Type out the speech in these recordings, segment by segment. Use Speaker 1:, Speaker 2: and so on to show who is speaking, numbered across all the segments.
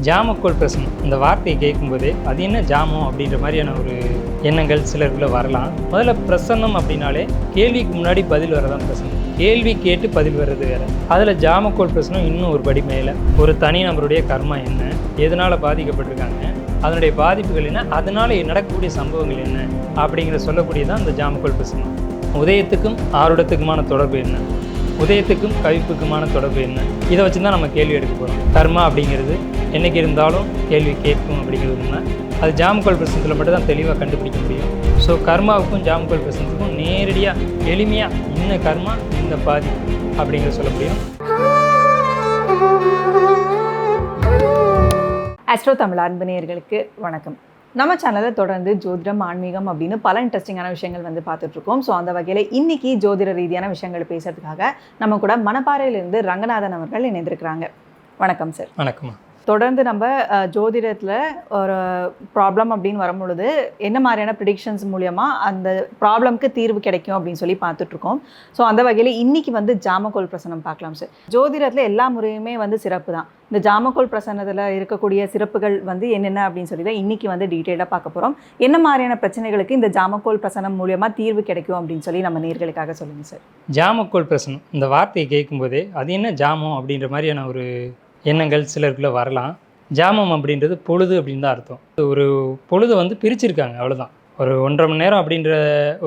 Speaker 1: ஜாமக்கோல் பிரசனம் இந்த வார்த்தையை கேட்கும்போதே அது என்ன ஜாமம் அப்படின்ற மாதிரியான ஒரு எண்ணங்கள் சிலருக்குள்ள வரலாம். முதல்ல பிரசன்னம் அப்படின்னாலே கேள்விக்கு முன்னாடி பதில் வரதான் பிரசனம். கேள்வி கேட்டு பதில் வர்றது வேற. அதில் ஜாமக்கோல் பிரசனம் இன்னும் ஒரு படி மேலே. ஒரு தனி நபருடைய கர்மா என்ன, எதனால் பாதிக்கப்பட்டிருக்காங்க, அதனுடைய பாதிப்புகள் என்ன, அதனால் நடக்கக்கூடிய சம்பவங்கள் என்ன அப்படிங்கிற சொல்லக்கூடியதான் இந்த ஜாமக்கோல் பிரசனம். உதயத்துக்கும் ஆருடத்துக்குமான தொடர்பு என்ன, உதயத்துக்கும் கவிப்புக்குமான தொடர்பு என்ன, இதை வச்சு தான் நம்ம கேள்வி எடுக்க போகிறோம். கர்மா அப்படிங்கிறது என்றைக்கு இருந்தாலும் கேள்வி கேட்கும் அப்படிங்கிறதுனா அது ஜாமக்கோல் பிரசனத்தில் மட்டும் தான் தெளிவாக கண்டுபிடிக்க முடியும். ஸோ கர்மாவுக்கும் ஜாமக்கோல் பிரசனத்துக்கும் நேரடியாக எளிமையாக இந்த கர்மா இந்த பாதிப்பு அப்படிங்கிற சொல்ல முடியும்.
Speaker 2: ஆஸ்ட்ரோ தமிழ் அன்பு நேயர்களுக்கு வணக்கம். நம்ம சேனலில் தொடர்ந்து ஜோதிடம், ஆன்மீகம் அப்படின்னு பல இன்ட்ரெஸ்டிங்கான விஷயங்கள் வந்து பார்த்துட்ருக்கோம். ஸோ அந்த வகையில் இன்றைக்கி ஜோதிட ரீதியான விஷயங்கள் பேசுகிறதுக்காக நம்ம கூட மணப்பாறையிலிருந்து ரங்கநாதன் அவர்கள் இணைந்திருக்கிறாங்க. வணக்கம் சார்.
Speaker 1: வணக்கம்மா.
Speaker 2: தொடர்ந்து நம்ம ஜோதிடத்தில் ஒரு ப்ராப்ளம் அப்படின்னு வரும்பொழுது என்ன மாதிரியான ப்ரிடிக்ஷன்ஸ் மூலியமாக அந்த ப்ராப்ளம்க்கு தீர்வு கிடைக்கும் அப்படின்னு சொல்லி பார்த்துட்ருக்கோம். ஸோ அந்த வகையில் இன்றைக்கி வந்து ஜாமக்கோல் பிரசனம் பார்க்கலாம் சார். ஜோதிடத்தில் எல்லா முறையுமே வந்து சிறப்பு தான். இந்த ஜாமக்கோல் பிரசனத்தில் இருக்கக்கூடிய சிறப்புகள் வந்து என்னென்ன அப்படின்னு சொல்லி தான் இன்றைக்கி வந்து டீட்டெயிலாக பார்க்க போகிறோம். என்ன மாதிரியான பிரச்சனைகளுக்கு இந்த ஜாமக்கோல் பிரசனம் மூலியமாக தீர்வு கிடைக்கும் அப்படின்னு சொல்லி நம்ம நேயர்களுக்காக சொல்லுங்கள் சார்.
Speaker 1: ஜாமக்கோல் பிரசனம் இந்த வார்த்தையை கேட்கும்போதே அது என்ன ஜாமம் அப்படின்ற மாதிரியான ஒரு எண்ணங்கள் சிலருக்குள்ளே வரலாம். ஜாமம் அப்படின்றது பொழுது அப்படின்னு தான் அர்த்தம். ஒரு பொழுது வந்து பிரிச்சிருக்காங்க, அவ்வளோதான். ஒரு 1.5 மணி நேரம் அப்படின்ற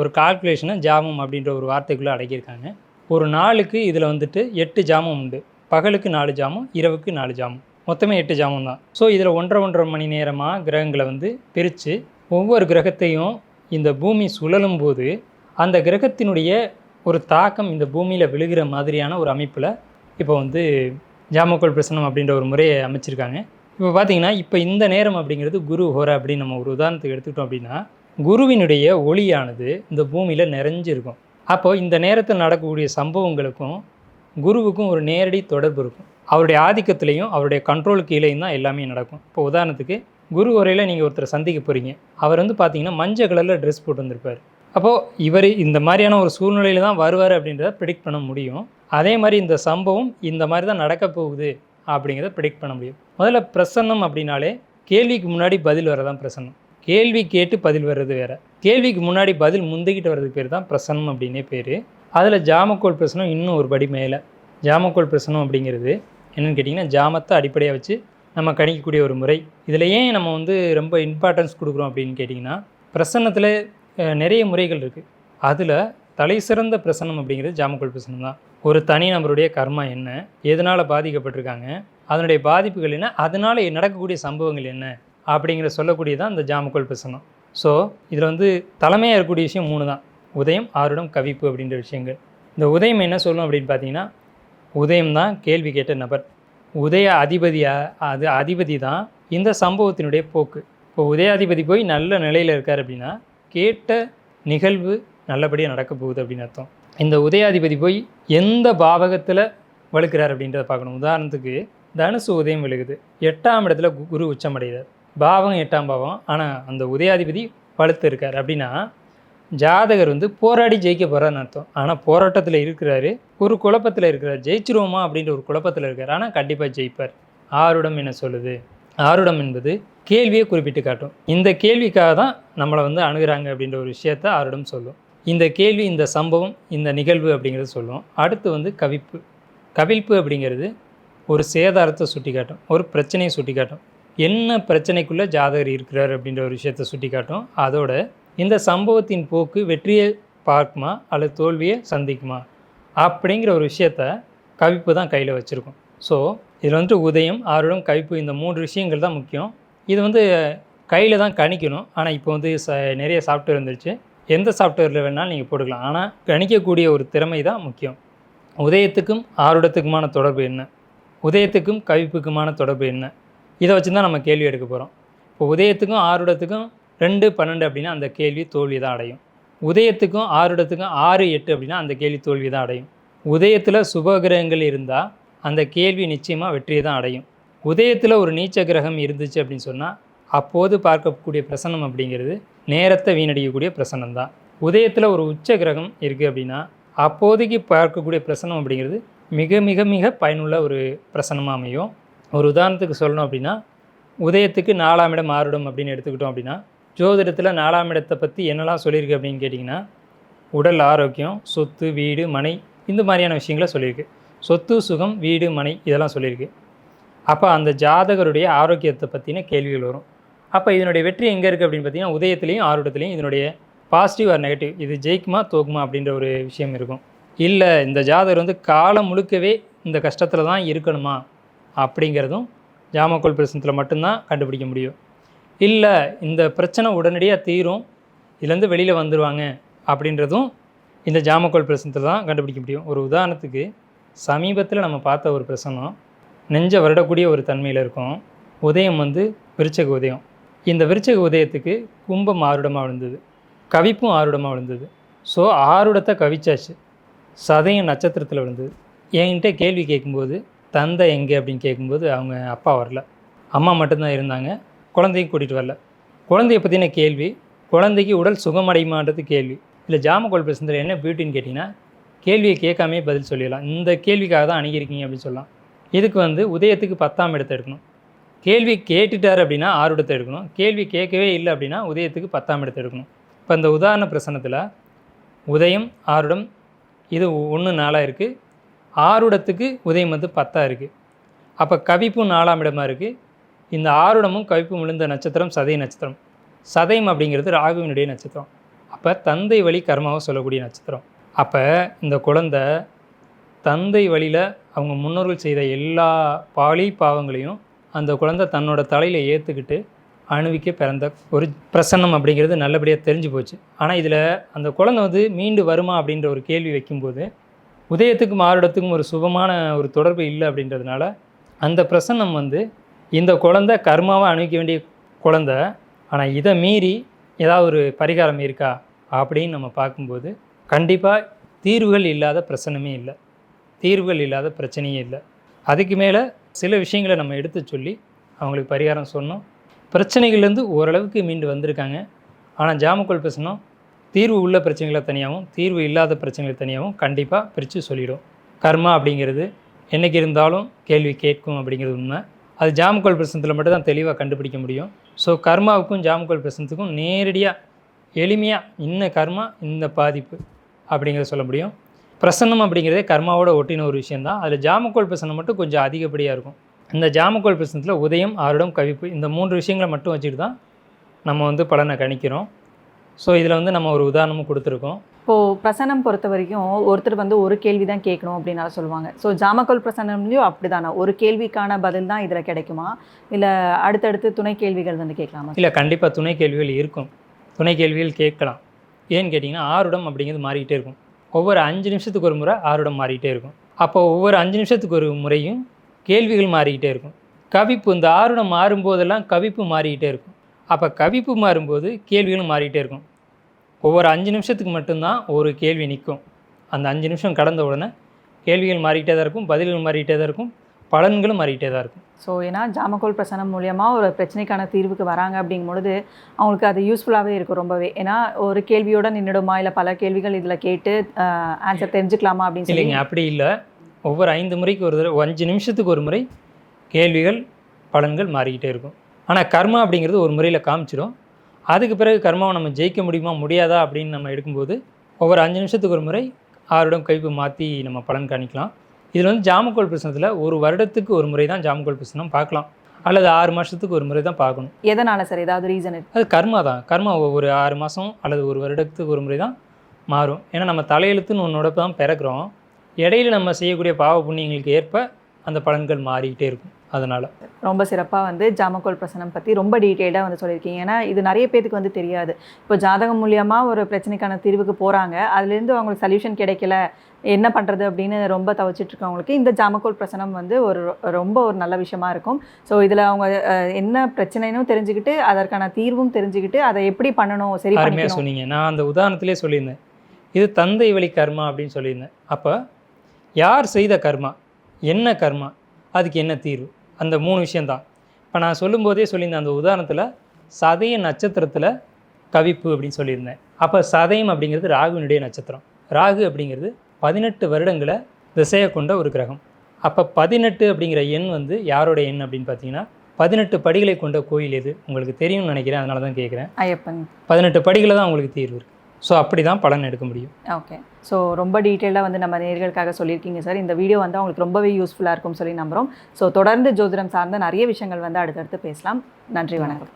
Speaker 1: ஒரு கால்குலேஷனை ஜாமம் அப்படின்ற ஒரு வார்த்தைக்குள்ளே அடக்கியிருக்காங்க. ஒரு நாளுக்கு இதில் வந்துட்டு 8 ஜாமம் உண்டு. பகலுக்கு 4 ஜாமம், இரவுக்கு 4 ஜாமம், மொத்தமே 8 ஜாமம் தான். ஸோ இதில் 1.5 மணி நேரமாக கிரகங்களை வந்து பிரித்து ஒவ்வொரு கிரகத்தையும் இந்த பூமி சுழலும் போது அந்த கிரகத்தினுடைய ஒரு தாக்கம் இந்த பூமியில் விழுகிற மாதிரியான ஒரு அமைப்பில் இப்போ வந்து ஜாமக்கோல் பிரசனம் அப்படின்ற ஒரு முறையை அமைச்சிருக்காங்க. இப்போ பார்த்தீங்கன்னா இப்போ இந்த நேரம் அப்படிங்கிறது குரு ஹோரை அப்படின்னு நம்ம ஒரு உதாரணத்துக்கு எடுத்துக்கிட்டோம் அப்படின்னா, குருவினுடைய ஒளியானது இந்த பூமியில் நிறைஞ்சிருக்கும். அப்போது இந்த நேரத்தில் நடக்கக்கூடிய சம்பவங்களுக்கும் குருவுக்கும் ஒரு நேரடி தொடர்பு இருக்கும். அவருடைய ஆதிக்கத்திலையும் அவருடைய கண்ட்ரோல் கீழேயும் தான் எல்லாமே நடக்கும். இப்போ உதாரணத்துக்கு குரு ஹோரையில் நீங்கள் ஒருத்தரை சந்திக்க போகிறீங்க. அவர் வந்து பார்த்தீங்கன்னா மஞ்சள் கலரில் ட்ரெஸ் போட்டு வந்திருப்பார். அப்போது இவர் இந்த மாதிரியான ஒரு சூழ்நிலையில் தான் வருவார் அப்படின்றத ப்ரிடிக்ட் பண்ண முடியும். அதே மாதிரி இந்த சம்பவம் இந்த மாதிரி தான் நடக்க போகுது அப்படிங்கிறத ப்ரிடிக்ட் பண்ண முடியும். முதல்ல பிரசன்னம் அப்படின்னாலே கேள்விக்கு முன்னாடி பதில் வரதான் பிரசன்னம். கேள்வி கேட்டு பதில் வர்றது வேறு. கேள்விக்கு முன்னாடி பதில் முந்திக்கிட்டு வர்றதுக்கு பேர் தான் பிரசன்னம் அப்படின்னே பேர். அதில் ஜாமக்கோல் பிரசனம் இன்னும் ஒரு படி மேலே. ஜாமக்கோல் பிரசனம் அப்படிங்கிறது என்னென்னு கேட்டிங்கன்னா, ஜாமத்தை அடிப்படையாக வச்சு நம்ம கணிக்கக்கூடிய ஒரு முறை. இதில் ஏன் நம்ம வந்து ரொம்ப இம்பார்ட்டன்ஸ் கொடுக்குறோம் அப்படின்னு கேட்டிங்கன்னா, பிரசன்னத்தில் நிறைய முறைகள் இருக்குது. அதில் தலை சிறந்த பிரசனம் அப்படிங்கிறது ஜாமக்கோல் பிரசனம் தான். ஒரு தனி நபருடைய கர்மா என்ன, எதனால் பாதிக்கப்பட்டிருக்காங்க, அதனுடைய பாதிப்புகள் என்ன, அதனால் நடக்கக்கூடிய சம்பவங்கள் என்ன அப்படிங்கிற சொல்லக்கூடியதான் இந்த ஜாமக்கோல் பிரசனம். ஸோ இதில் வந்து தலைமையாக இருக்கக்கூடிய விஷயம் 3 தான். உதயம், ஆருடம், கவிப்பு அப்படின்ற விஷயங்கள். இந்த உதயம் என்ன சொல்லும் அப்படின்னு பார்த்தீங்கன்னா, உதயம் தான் கேள்வி கேட்ட நபர். உதய அதிபதி தான் இந்த சம்பவத்தினுடைய போக்கு. இப்போ உதயாதிபதி போய் நல்ல நிலையில் இருக்கார் அப்படின்னா கேட்ட நிகழ்வு நல்லபடியாக நடக்க போகுது அப்படின்னு அர்த்தம். இந்த உதயாதிபதி போய் எந்த பாவகத்தில் வலுக்கிறார் அப்படின்றத பார்க்கணும். உதாரணத்துக்கு தனுசு உதயம் விழுகுது, 8ஆம் இடத்துல குரு உச்சமடைகிறார். பாவம் 8ஆம் பாவம், ஆனால் அந்த உதயாதிபதி வலுத்து இருக்கார் அப்படின்னா ஜாதகர் வந்து போராடி ஜெயிக்க போகிறான்னு அர்த்தம். ஆனால் போராட்டத்தில் இருக்கிறாரு, ஒரு குழப்பத்தில் இருக்கிறார். ஜெயிச்சிருவோமா அப்படின்ற ஒரு குழப்பத்தில் இருக்கார், ஆனால் கண்டிப்பாக ஜெயிப்பார். ஆருடம் என்ன சொல்லுது? ஆருடம் என்பது கேள்வியை குறிப்பிட்டு காட்டும். இந்த கேள்விக்காக தான் நம்மளை வந்து அணுகிறாங்க அப்படின்ற ஒரு விஷயத்த ஆருடம் சொல்லும். இந்த கேள்வி, இந்த சம்பவம், இந்த நிகழ்வு அப்படிங்கிறது சொல்லும். அடுத்து வந்து கவிப்பு. கவிழ்ப்பு அப்படிங்கிறது ஒரு சேதாரத்தை சுட்டி காட்டும், ஒரு பிரச்சனையை சுட்டி காட்டும். என்ன பிரச்சனைக்குள்ளே ஜாதகர் இருக்கிறார் அப்படின்ற ஒரு விஷயத்தை சுட்டி காட்டும். அதோட இந்த சம்பவத்தின் போக்கு வெற்றியை பார்க்குமா அல்லது தோல்வியை சந்திக்குமா அப்படிங்கிற ஒரு விஷயத்த கவிப்பு தான் கையில் வச்சுருக்கோம். ஸோ இதில் வந்துட்டு உதயம், ஆருடம், கவிப்பு இந்த 3 விஷயங்கள் தான் முக்கியம். இது வந்து கையில் தான் கணிக்கணும். ஆனால் இப்போ வந்து நிறைய சாஃப்ட்வேர் வந்துருச்சு. எந்த சாஃப்ட்வேரில் வேணாலும் நீங்கள் போட்டுக்கலாம். ஆனால் கணிக்கக்கூடிய ஒரு திறமை தான் முக்கியம். உதயத்துக்கும் ஆருடத்துக்குமான தொடர்பு என்ன, உதயத்துக்கும் கவிப்புக்குமான தொடர்பு என்ன, இதை வச்சு தான் நம்ம கேள்வி எடுக்க போகிறோம். இப்போ உதயத்துக்கும் ஆருடத்துக்கும் 2, 12 அப்படின்னா அந்த கேள்வி தோல்வி தான் அடையும். உதயத்துக்கும் ஆருடத்துக்கும் 6, 8 அப்படின்னா அந்த கேள்வி தோல்வி தான் அடையும். உதயத்தில் சுபகிரகங்கள் இருந்தால் அந்த கேள்வி நிச்சயமாக வெற்றியை தான் அடையும். உதயத்தில் ஒரு நீச்ச கிரகம் இருந்துச்சு அப்படின்னு சொன்னால் அப்போது பார்க்கக்கூடிய பிரசனம் அப்படிங்கிறது நேரத்தை வீணடிக்கக்கூடிய பிரசனம் தான். உதயத்தில் ஒரு உச்ச கிரகம் இருக்குது அப்படின்னா அப்போதைக்கு பார்க்கக்கூடிய பிரசனம் அப்படிங்கிறது மிக மிக மிக பயனுள்ள ஒரு பிரசனமாக அமையும். ஒரு உதாரணத்துக்கு சொல்லணும் அப்படின்னா, உதயத்துக்கு 4ஆம் இடம் ஆருடம் அப்படின்னு எடுத்துக்கிட்டோம் அப்படின்னா, ஜோதிடத்தில் 4ஆம் இடத்தை பற்றி என்னெல்லாம் சொல்லியிருக்கு அப்படின்னு கேட்டிங்கன்னா, உடல் ஆரோக்கியம், சொத்து, வீடு, மனை இந்த மாதிரியான விஷயங்களை சொல்லியிருக்கு. சொத்து, சுகம், வீடு, மனை இதெல்லாம் சொல்லியிருக்கு. அப்போ அந்த ஜாதகருடைய ஆரோக்கியத்தை பற்றின கேள்விகள் வரும். அப்போ இதனுடைய வெற்றி எங்கே இருக்குது அப்படின்னு பார்த்தீங்கன்னா, உதயத்துலேயும் ஆருடத்துலேயும் இதனுடைய பாசிட்டிவ் ஆர் நெகட்டிவ், இது ஜெயிக்குமா தோக்குமா அப்படின்ற ஒரு விஷயம் இருக்கும். இல்லை இந்த ஜாதகர் வந்து காலம் முழுக்கவே இந்த கஷ்டத்தில் தான் இருக்கணுமா அப்படிங்கிறதும் ஜாமக்கோல் பிரசனத்தில் மட்டும்தான் கண்டுபிடிக்க முடியும். இல்லை இந்த பிரச்சனை உடனடியாக தீரும், இதுலேருந்து வெளியில் வந்துடுவாங்க அப்படின்றதும் இந்த ஜாமக்கோல் பிரசனத்தில் தான் கண்டுபிடிக்க முடியும். ஒரு உதாரணத்துக்கு சமீபத்தில் நம்ம பார்த்த ஒரு பிரசனம் நெஞ்ச வருடக்கூடிய ஒரு தன்மையில் இருக்கும். உதயம் வந்து விருச்சக உதயம். இந்த விருச்சக உதயத்துக்கு கும்பம் ஆருடமாக விழுந்தது, கவிப்பும் ஆருடமாக விழுந்தது. ஸோ ஆருடத்தை கவிச்சாச்சு, சதயம் நட்சத்திரத்தில் விழுந்தது. என்கிட்ட கேள்வி கேட்கும்போது தந்தை எங்கே அப்படின்னு கேட்கும்போது அவங்க அப்பா வரல, அம்மா மட்டும்தான் இருந்தாங்க, குழந்தையும் கூட்டிகிட்டு வரல. குழந்தைய பற்றின கேள்வி, குழந்தைக்கு உடல் சுகமடையுமான்றது கேள்வி. இல்லை ஜாமக்கோல் பிரசனத்தில் என்ன பியூட்டின்னு கேட்டிங்கன்னா, கேள்வியை கேட்காமே பதில் சொல்லிடலாம். இந்த கேள்விக்காக தான் அணுகிருக்கீங்க அப்படின்னு சொல்லலாம். இதுக்கு வந்து உதயத்துக்கு 10ஆம் இடத்தை எடுக்கணும். கேள்வி கேட்டுட்டார் அப்படின்னா ஆருடத்தை எடுக்கணும். கேள்வி கேட்கவே இல்லை அப்படின்னா உதயத்துக்கு 10ஆம் இடத்தை எடுக்கணும். இப்போ இந்த உதாரண பிரசனத்தில் உதயம் ஆருடம் இது 1 இருக்குது, ஆருடத்துக்கு உதயம் வந்து 10 இருக்குது. அப்போ கவிப்பும் 4ஆம் இடமாக இருக்குது. இந்த ஆருடமும் கவிப்பும் விழுந்த நட்சத்திரம் சதய நட்சத்திரம். சதயம் அப்படிங்கிறது ராகுவினுடைய நட்சத்திரம். அப்போ தந்தை வழி கர்மாவை சொல்லக்கூடிய நட்சத்திரம். அப்போ இந்த குழந்தை தந்தை வழியில் அவங்க முன்னோர்கள் செய்த எல்லா பாவங்களையும் அந்த குழந்தை தன்னோட தலையில் ஏற்றுக்கிட்டு அணுவிக்க பிறந்த ஒரு பிரசன்னம் அப்படிங்கிறது நல்லபடியாக தெரிஞ்சு போச்சு. ஆனால் இதில் அந்த குழந்தை வந்து மீண்டு வருமா அப்படின்ற ஒரு கேள்வி வைக்கும்போது உதயத்துக்கும் ஆருடத்துக்கும் ஒரு சுபமான ஒரு தொடர்பு இல்லை அப்படின்றதுனால அந்த பிரசன்னம் வந்து இந்த குழந்தை கர்மாவை அணுவிக்க வேண்டிய குழந்தை, ஆனால் இதை மீறி ஏதாவது ஒரு பரிகாரம் இருக்கா அப்படின்னு நம்ம பார்க்கும்போது கண்டிப்பாக தீர்வுகள் இல்லாத பிரச்சனமே இல்லை, தீர்வுகள் இல்லாத பிரச்சனையே இல்லை. அதுக்கு மேலே சில விஷயங்களை நம்ம எடுத்து சொல்லி அவங்களுக்கு பரிகாரம் சொன்னோம். பிரச்சனைகள்லேருந்து ஓரளவுக்கு மீண்டு வந்திருக்காங்க. ஆனால் ஜாமக்கோல் பிரச்சனை தீர்வு உள்ள பிரச்சனைகளை தனியாகவும் தீர்வு இல்லாத பிரச்சனைகளை தனியாகவும் கண்டிப்பாக பிரித்து சொல்லிடும். கர்மா அப்படிங்கிறது என்றைக்கு இருந்தாலும் கேள்வி கேட்கும் அப்படிங்கிறது உண்மை. அது ஜாமக்கோல் பிரசனத்தில் மட்டும் தான் தெளிவாக கண்டுபிடிக்க முடியும். ஸோ கர்மாவுக்கும் ஜாமக்கோல் பிரசனத்துக்கும் நேரடியாக எளிமையாக இன்ன கர்மா இந்த பாதிப்பு அப்படிங்கிறத சொல்ல முடியும். பிரசன்னம் அப்படிங்கிறதே கர்மாவோட ஒட்டின ஒரு விஷயந்தான். அதில் ஜாமக்கோல் பிரசனம் மட்டும் கொஞ்சம் அதிகப்படியாக இருக்கும். இந்த ஜாமக்கோல் பிரசனத்தில் உதயம் ஆருடம் கவிப்பு இந்த 3 விஷயங்களை மட்டும் வச்சுட்டு தான் நம்ம வந்து பலனை கணிக்கிறோம். ஸோ இதில் வந்து நம்ம ஒரு உதாரணமும் கொடுத்துருக்கோம்.
Speaker 2: இப்போது பிரசனம் பொறுத்த வரைக்கும் ஒருத்தர் வந்து ஒரு கேள்வி தான் கேட்கணும் அப்படின்னால சொல்லுவாங்க. ஸோ ஜாமக்கோல் பிரசனம்லேயும் அப்படி தானே ஒரு கேள்விக்கான பதில் தான் இதில் கிடைக்குமா, இல்லை அடுத்தடுத்து துணை கேள்விகள் வந்து கேட்கலாமா?
Speaker 1: இல்லை, கண்டிப்பாக துணை கேள்விகள் இருக்கும், துணை கேள்விகள் கேட்கலாம். ஏன்னு கேட்டிங்கன்னா ஆருடம் அப்படிங்கிறது மாறிக்கிட்டே இருக்கும். ஒவ்வொரு 5 நிமிஷத்துக்கு ஒரு முறை ஆருடம் மாறிக்கிட்டே இருக்கும். அப்போ ஒவ்வொரு 5 நிமிஷத்துக்கு ஒரு முறையும் கேள்விகள் மாறிக்கிட்டே இருக்கும். கவிப்பு இந்த ஆருடம் மாறும்போதெல்லாம் கவிப்பு மாறிக்கிட்டே இருக்கும். அப்போ கவிப்பு மாறும்போது கேள்விகளும் மாறிக்கிட்டே இருக்கும். ஒவ்வொரு 5 நிமிஷத்துக்கு மட்டும்தான் ஒரு கேள்வி நிற்கும். அந்த 5 நிமிஷம் கடந்த உடனே கேள்விகள் மாறிக்கிட்டே தான் இருக்கும், பதில்கள் மாறிக்கிட்டே தான் இருக்கும், பலன்களும் மாறிக்கிட்டே தான் இருக்கும்.
Speaker 2: ஸோ ஏன்னா ஜாமக்கோல் பிரசனம் மூலியமாக ஒரு பிரச்சனைக்கான தீர்வுக்கு வராங்க அப்படிங்கும் பொழுது அவங்களுக்கு அது யூஸ்ஃபுல்லாகவே இருக்கும் ரொம்பவே. ஏன்னா ஒரு கேள்வியோட நின்றுடுமா, இல்லை பல கேள்விகள் இதில் கேட்டு ஆன்சர் தெரிஞ்சுக்கலாமா அப்படின்னு
Speaker 1: இல்லைங்க, அப்படி இல்லை. ஒவ்வொரு 5 முறைக்கு ஒரு தடவை 5 நிமிஷத்துக்கு ஒரு முறை கேள்விகள் பலன்கள் மாறிக்கிட்டே இருக்கும். ஆனால் கர்மா அப்படிங்கிறது ஒரு முறையில் காமிச்சிடும். அதுக்கு பிறகு கர்மாவை நம்ம ஜெயிக்க முடியுமா முடியாதா அப்படின்னு நம்ம எடுக்கும்போது ஒவ்வொரு 5 நிமிஷத்துக்கு ஒரு முறை ஆருடம் கைப்பு மாற்றி நம்ம பலன் காணிக்கலாம். இதில் வந்து ஜாமக்கோல் பிரசனத்தில் ஒரு வருடத்துக்கு ஒரு முறை தான் ஜாமக்கோல் பிரசனம் பார்க்கலாம், அல்லது 6 மாதத்துக்கு ஒரு முறை தான் பார்க்கணும்.
Speaker 2: எதனால் சார், ஏதாவது ரீசன் இருக்கு?
Speaker 1: அது கர்மா தான். கர்மா ஒரு 6 மாதம் அல்லது ஒரு வருடத்துக்கு ஒரு முறை தான் மாறும். ஏன்னா நம்ம தலையெழுத்துன்னு ஒன்றோட தான் பிறக்கிறோம். இடையில நம்ம செய்யக்கூடிய பாவ புண்ணியங்களுக்கு ஏற்ப அந்த பலன்கள் மாறிக்கிட்டே இருக்கும். அதனால்
Speaker 2: ரொம்ப சிறப்பாக வந்து ஜாமக்கோல் பிரசனம் பற்றி ரொம்ப டீட்டெயில்டாக வந்து சொல்லியிருக்கீங்க. ஏன்னா இது நிறைய பேருக்கு வந்து தெரியாது. இப்போ ஜாதகம் மூலியமாக ஒரு பிரச்சனைக்கான தீர்வுக்கு போகிறாங்க, அதுலேருந்து அவங்களுக்கு சொல்யூஷன் கிடைக்கல, என்ன பண்ணுறது அப்படின்னு ரொம்ப தவிச்சிட்டு இருக்கவங்களுக்கு இந்த ஜாமக்கோல் பிரசனம் வந்து ரொம்ப ஒரு நல்ல விஷயமா இருக்கும். ஸோ இதில் அவங்க என்ன பிரச்சனைன்னு தெரிஞ்சுக்கிட்டு அதற்கான தீர்வும் தெரிஞ்சுக்கிட்டு அதை எப்படி பண்ணணும், சரி பண்ணணும்
Speaker 1: சொன்னீங்க. நான் அந்த உதாரணத்திலே சொல்லியிருந்தேன், இது தந்தை வழி கர்மா அப்படின்னு சொல்லியிருந்தேன். அப்போ யார் செய்த கர்மா, என்ன கர்மா, அதுக்கு என்ன தீர்வு, அந்த 3 விஷயந்தான். இப்போ நான் சொல்லும்போதே சொல்லியிருந்தேன், அந்த உதாரணத்தில் சதய நட்சத்திரத்தில் கவிப்பு அப்படின்னு சொல்லியிருந்தேன். அப்போ சதயம் அப்படிங்கிறது ராகுவினுடைய நட்சத்திரம். ராகு அப்படிங்கிறது 18 வருடங்களை திசையை கொண்ட ஒரு கிரகம். அப்போ 18 அப்படிங்கிற எண் வந்து யாரோட எண் அப்படின்னு பார்த்தீங்கன்னா 18 படிகளை கொண்ட கோயில் எது உங்களுக்கு தெரியும்னு நினைக்கிறேன், அதனால தான் கேட்குறேன்.
Speaker 2: ஐயப்பன்.
Speaker 1: 18 படிகளை தான் உங்களுக்கு தீர்வு இருக்குது. ஸோ அப்படி தான் பலன் எடுக்க முடியும்.
Speaker 2: ஓகே. ஸோ ரொம்ப டீட்டெயிலாக வந்து நம்ம நேயர்களுக்காக சொல்லியிருக்கீங்க சார். இந்த வீடியோ வந்து அவங்களுக்கு ரொம்பவே யூஸ்ஃபுல்லாக இருக்கும்னு சொல்லி நம்புகிறோம். ஸோ தொடர்ந்து ஜோதிடம் சார்ந்த நிறைய விஷயங்கள் வந்து அடுத்தடுத்து பேசலாம். நன்றி, வணக்கம்.